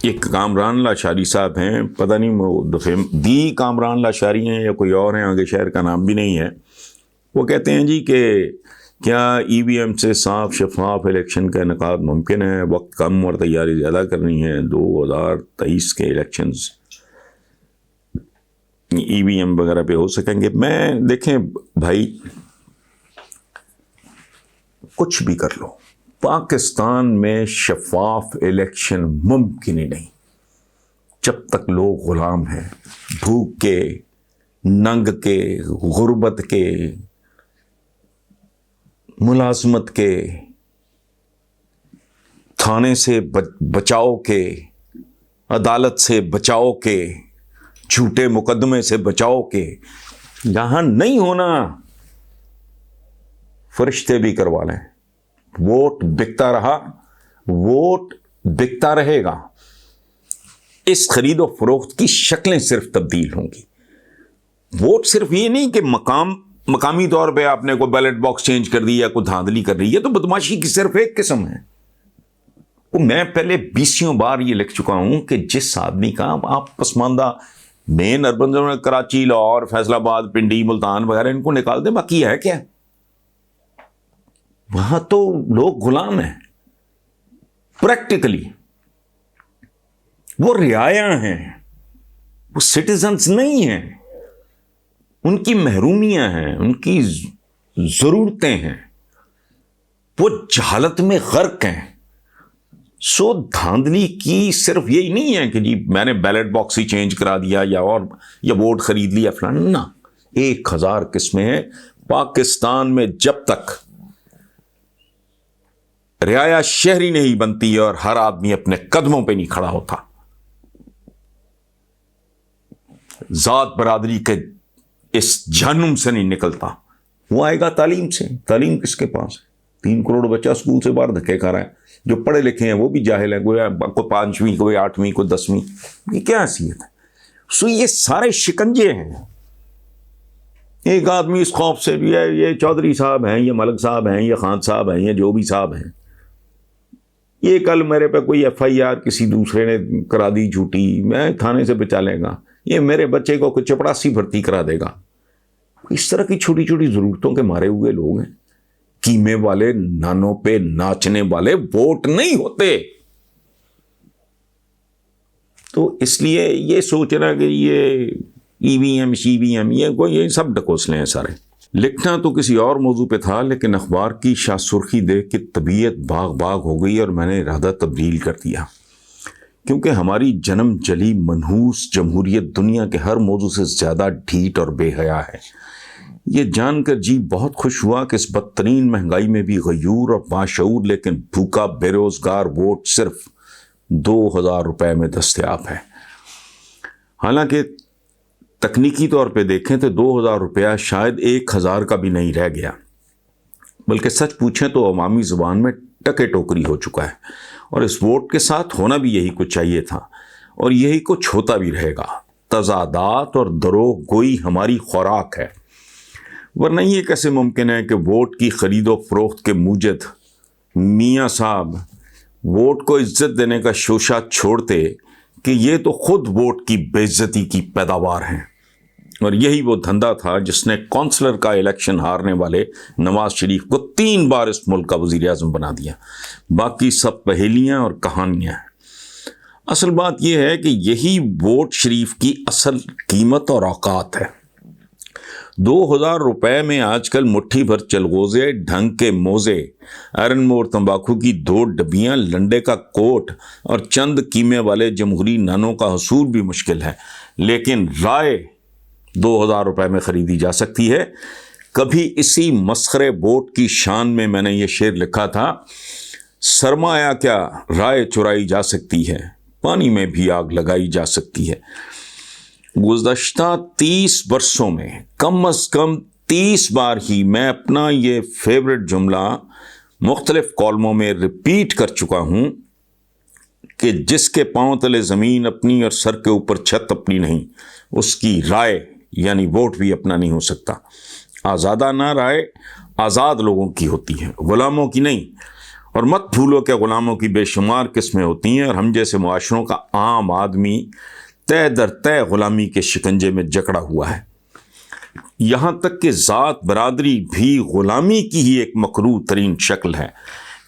ایک کامران لاشاری صاحب ہیں، پتہ نہیں وہ دی کامران لاشاری ہیں یا کوئی اور ہیں، آگے شہر کا نام بھی نہیں ہے. وہ کہتے ہیں جی کہ کیا ای وی ایم سے صاف شفاف الیکشن کا انعقاد ممکن ہے؟ وقت کم اور تیاری زیادہ کرنی ہے. 2023 کے الیکشنز ای وی ایم وغیرہ پہ ہو سکیں گے؟ میں دیکھیں بھائی، کچھ بھی کر لو، پاکستان میں شفاف الیکشن ممکن ہی نہیں جب تک لوگ غلام ہیں، بھوک کے، ننگ کے، غربت کے، ملازمت کے، تھانے سے بچاؤ کے، عدالت سے بچاؤ کے، جھوٹے مقدمے سے بچاؤ کے. یہاں نہیں ہونا. فرشتے بھی کروا لیں، ووٹ بکتا رہا، ووٹ بکتا رہے گا. اس خرید و فروخت کی شکلیں صرف تبدیل ہوں گی. ووٹ صرف یہ نہیں کہ مقامی طور پہ آپ نے کوئی بیلٹ باکس چینج کر دی یا کوئی دھاندلی کر رہی ہے، تو بدماشی کی صرف ایک قسم ہے. میں پہلے 20 بار یہ لکھ چکا ہوں کہ جس آدمی کا آپ پسماندہ مین اربن زون، کراچی، لاہور، فیصل آباد، پنڈی، ملتان وغیرہ، ان کو نکال دیں، باقی ہے کیا؟ وہاں تو لوگ غلام ہیں پریکٹیکلی. وہ رعایا ہیں، وہ سٹیزنز نہیں ہیں. ان کی محرومیاں ہیں، ان کی ضرورتیں ہیں، وہ جہالت میں غرق ہیں. سو دھاندلی کی صرف یہی نہیں ہے کہ جی میں نے بیلٹ باکس ہی چینج کرا دیا یا ووٹ خرید لیا فلانا. 1000 قسمیں ہیں. پاکستان میں جب تک رعایا شہری نہیں بنتی اور ہر آدمی اپنے قدموں پہ نہیں کھڑا ہوتا، ذات برادری کے اس جہنم سے نہیں نکلتا، وہ آئے گا تعلیم سے. تعلیم کس کے پاس ہے؟ 3 کروڑ بچہ اسکول سے باہر دھکے کھا رہا ہے. جو پڑھے لکھے ہیں وہ بھی جاہل ہیں، کوئی 5ویں، کوئی 8ویں، کوئی 10ویں. یہ کیا حیثیت ہے؟ سو یہ سارے شکنجے ہیں. ایک آدمی اس خوف سے بھی ہے یہ چودھری صاحب ہیں، یہ ملک صاحب ہیں، یہ خان صاحب ہیں، یہ جو بھی صاحب ہیں، یہ کل میرے پہ کوئی FIR کسی دوسرے نے کرا دی جھوٹی، میں تھانے سے بچا لے گا، یہ میرے بچے کو کوئی چپڑاسی بھرتی کرا دے گا. اس طرح کی چھوٹی چھوٹی ضرورتوں کے مارے ہوئے لوگ ہیں. قیمے والے، نانوں پہ ناچنے والے ووٹ نہیں ہوتے. تو اس لیے یہ سوچنا کہ یہ ای وی ایم شی وی ایم یہ سب ڈکوسلے ہیں سارے. لکھنا تو کسی اور موضوع پہ تھا، لیکن اخبار کی شاہ سرخی دیکھ کے طبیعت باغ باغ ہو گئی اور میں نے ارادہ تبدیل کر دیا، کیونکہ ہماری جنم جلی منحوس جمہوریت دنیا کے ہر موضوع سے زیادہ ڈھیٹ اور بے حیا ہے. یہ جان کر جی بہت خوش ہوا کہ اس بدترین مہنگائی میں بھی غیور اور باشعور لیکن بھوکا بے روزگار ووٹ صرف 2000 روپے میں دستیاب ہے. حالانکہ تکنیکی طور پہ دیکھیں تو 2000 روپیہ شاید 1000 کا بھی نہیں رہ گیا، بلکہ سچ پوچھیں تو عوامی زبان میں ٹکے ٹوکری ہو چکا ہے. اور اس ووٹ کے ساتھ ہونا بھی یہی کچھ چاہیے تھا، اور یہی کچھ ہوتا بھی رہے گا. تضادات اور دروغ گوئی ہماری خوراک ہے، ورنہ یہ کیسے ممکن ہے کہ ووٹ کی خرید و فروخت کے موجد میاں صاحب ووٹ کو عزت دینے کا شوشہ چھوڑتے کہ یہ تو خود ووٹ کی بے عزتی کی پیداوار ہیں. اور یہی وہ دھندا تھا جس نے کونسلر کا الیکشن ہارنے والے نواز شریف کو 3 بار اس ملک کا وزیر اعظم بنا دیا. باقی سب پہیلیاں اور کہانیاں ہیں. اصل بات یہ ہے کہ یہی ووٹ شریف کی اصل قیمت اور اوقات ہے. 2000 روپے میں آج کل مٹھی بھر چلغوزے، ڈھنگ کے موزے، آئرن مور تمباکو کی 2 ڈبیاں، لنڈے کا کوٹ اور چند قیمے والے جمہوری نانوں کا حصول بھی مشکل ہے. لیکن رائے 2000 روپے میں خریدی جا سکتی ہے. کبھی اسی مسخرے ووٹ کی شان میں نے یہ شعر لکھا تھا، سرمایہ کیا رائے چرائی جا سکتی ہے، پانی میں بھی آگ لگائی جا سکتی ہے. گزشتہ 30 برسوں میں کم از کم 30 بار ہی میں اپنا یہ فیوریٹ جملہ مختلف کالموں میں ریپیٹ کر چکا ہوں کہ جس کے پاؤں تلے زمین اپنی اور سر کے اوپر چھت اپنی نہیں، اس کی رائے یعنی ووٹ بھی اپنا نہیں ہو سکتا. آزادانہ رائے آزاد لوگوں کی ہوتی ہے، غلاموں کی نہیں. اور مت بھولو کہ غلاموں کی بے شمار قسمیں ہوتی ہیں اور ہم جیسے معاشروں کا عام آدمی تہ در تہ غلامی کے شکنجے میں جکڑا ہوا ہے، یہاں تک کہ ذات برادری بھی غلامی کی ہی ایک مکروہ ترین شکل ہے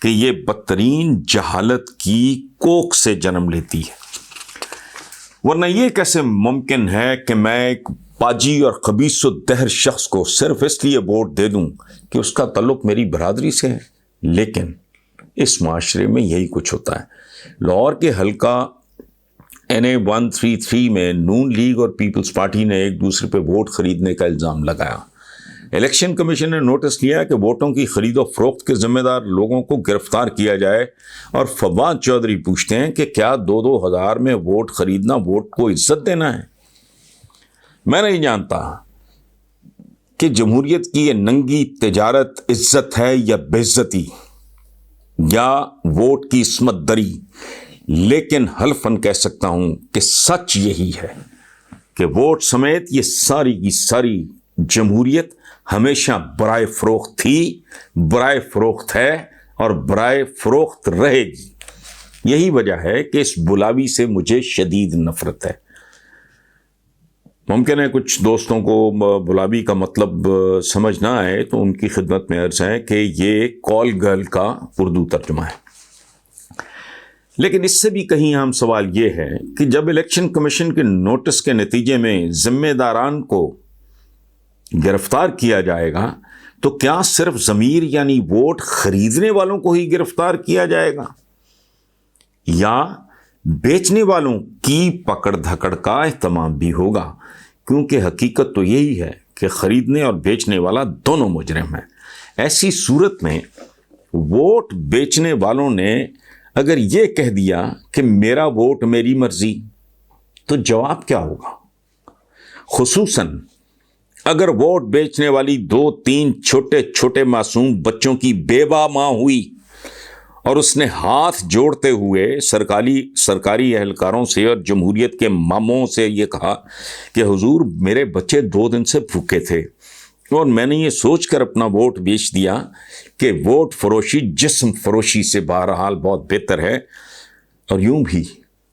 کہ یہ بدترین جہالت کی کوکھ سے جنم لیتی ہے۔ ورنہ یہ کیسے ممکن ہے کہ میں ایک پاجی اور خبیث الدہر شخص کو صرف اس لیے ووٹ دے دوں کہ اس کا تعلق میری برادری سے ہے؟ لیکن اس معاشرے میں یہی کچھ ہوتا ہے۔ لاہور کے حلقہ NA 133 میں نون لیگ اور پیپلز پارٹی نے ایک دوسرے پہ ووٹ خریدنے کا الزام لگایا۔ الیکشن کمیشن نے نوٹس لیا کہ ووٹوں کی خرید و فروخت کے ذمہ دار لوگوں کو گرفتار کیا جائے، اور فواد چودھری پوچھتے ہیں کہ کیا 2-2 ہزار میں ووٹ خریدنا ووٹ کو عزت دینا ہے؟ میں نہیں جانتا کہ جمہوریت کی یہ ننگی تجارت عزت ہے یا بے عزتی یا ووٹ کی عصمت دری، لیکن حلفاً کہہ سکتا ہوں کہ سچ یہی ہے کہ ووٹ سمیت یہ ساری کی ساری جمہوریت ہمیشہ برائے فروخت تھی، برائے فروخت ہے اور برائے فروخت رہے گی۔ یہی وجہ ہے کہ اس بلاوی سے مجھے شدید نفرت ہے۔ ممکن ہے کچھ دوستوں کو بلاوی کا مطلب سمجھ نہ آئے، تو ان کی خدمت میں عرض ہے کہ یہ کال گرل کا اردو ترجمہ ہے۔ لیکن اس سے بھی کہیں اہم سوال یہ ہے کہ جب الیکشن کمیشن کے نوٹس کے نتیجے میں ذمہ داران کو گرفتار کیا جائے گا تو کیا صرف ضمیر یعنی ووٹ خریدنے والوں کو ہی گرفتار کیا جائے گا، یا بیچنے والوں کی پکڑ دھکڑ کا اہتمام بھی ہوگا؟ کیونکہ حقیقت تو یہی ہے کہ خریدنے اور بیچنے والا دونوں مجرم ہیں۔ ایسی صورت میں ووٹ بیچنے والوں نے اگر یہ کہہ دیا کہ میرا ووٹ میری مرضی، تو جواب کیا ہوگا؟ خصوصاً اگر ووٹ بیچنے والی 2-3 چھوٹے چھوٹے معصوم بچوں کی بیوہ ماں ہوئی اور اس نے ہاتھ جوڑتے ہوئے سرکاری اہلکاروں سے اور جمہوریت کے ماموں سے یہ کہا کہ حضور میرے بچے 2 دن سے بھوکے تھے اور میں نے یہ سوچ کر اپنا ووٹ بیچ دیا کہ ووٹ فروشی جسم فروشی سے بہرحال بہت بہتر ہے، اور یوں بھی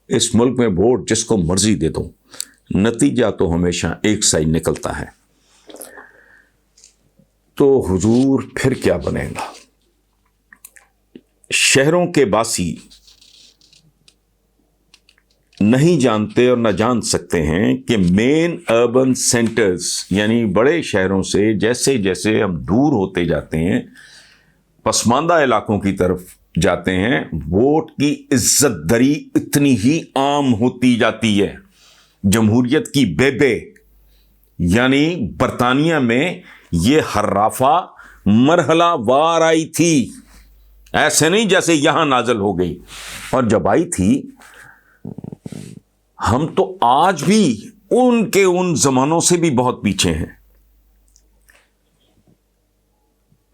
اس ملک میں ووٹ جس کو مرضی دے دو، نتیجہ تو ہمیشہ ایک سا ہی نکلتا ہے۔ تو حضور پھر کیا بنے گا؟ شہروں کے باسی نہیں جانتے اور نہ جان سکتے ہیں کہ مین اربن سینٹرز یعنی بڑے شہروں سے جیسے جیسے ہم دور ہوتے جاتے ہیں، پسماندہ علاقوں کی طرف جاتے ہیں، ووٹ کی عزت دری اتنی ہی عام ہوتی جاتی ہے۔ جمہوریت کی بیبے یعنی برطانیہ میں یہ حرافہ مرحلہ وار آئی تھی، ایسے نہیں جیسے یہاں نازل ہو گئی، اور جب آئی تھی ہم تو آج بھی ان زمانوں سے بھی بہت پیچھے ہیں،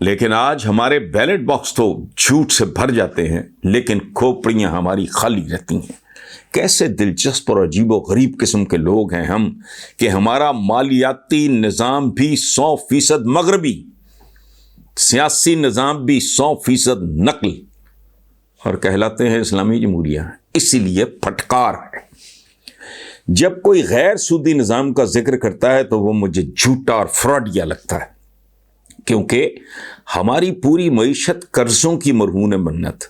لیکن آج ہمارے بیلٹ باکس تو جھوٹ سے بھر جاتے ہیں لیکن کھوپڑیاں ہماری خالی رہتی ہیں۔ کیسے دلچسپ اور عجیب و غریب قسم کے لوگ ہیں ہم کہ ہمارا مالیاتی نظام بھی 100% مغربی، سیاسی نظام بھی 100% نقل، اور کہلاتے ہیں اسلامی جمہوریہ۔ اسی لیے پھٹکار ہے، جب کوئی غیر سودی نظام کا ذکر کرتا ہے تو وہ مجھے جھوٹا اور فراڈیا لگتا ہے، کیونکہ ہماری پوری معیشت قرضوں کی مرہون منت،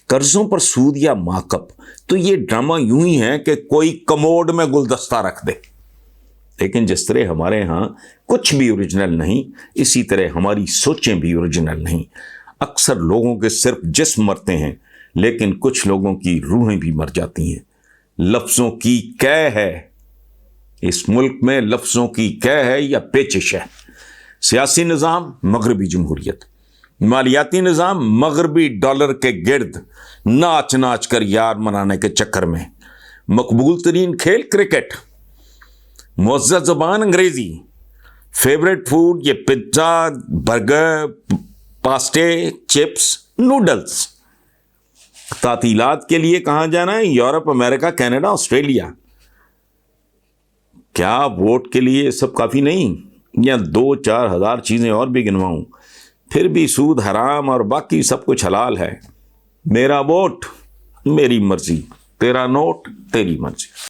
قرضوں پر سود یا ماکپ، تو یہ ڈرامہ یوں ہی ہے کہ کوئی کموڈ میں گلدستہ رکھ دے۔ لیکن جس طرح ہمارے ہاں کچھ بھی اوریجنل نہیں، اسی طرح ہماری سوچیں بھی اوریجنل نہیں۔ اکثر لوگوں کے صرف جسم مرتے ہیں لیکن کچھ لوگوں کی روحیں بھی مر جاتی ہیں۔ لفظوں کی قے ہے اس ملک میں، لفظوں کی قے ہے یا پیچش ہے۔ سیاسی نظام مغربی جمہوریت، مالیاتی نظام مغربی ڈالر کے گرد ناچ ناچ کر یار منانے کے چکر میں، مقبول ترین کھیل کرکٹ، معزز زبان انگریزی، فیوریٹ فوڈ یہ پزا، برگر، پاسٹے، چپس، نوڈلز۔ تعطیلات کے لیے کہاں جانا ہے؟ یورپ، امریکہ، کینیڈا، آسٹریلیا۔ کیا ووٹ کے لیے سب کافی نہیں؟ یا 2-4 ہزار چیزیں اور بھی گنواؤں؟ پھر بھی سود حرام اور باقی سب کچھ حلال ہے. میرا ووٹ میری مرضی، تیرا نوٹ تیری مرضی.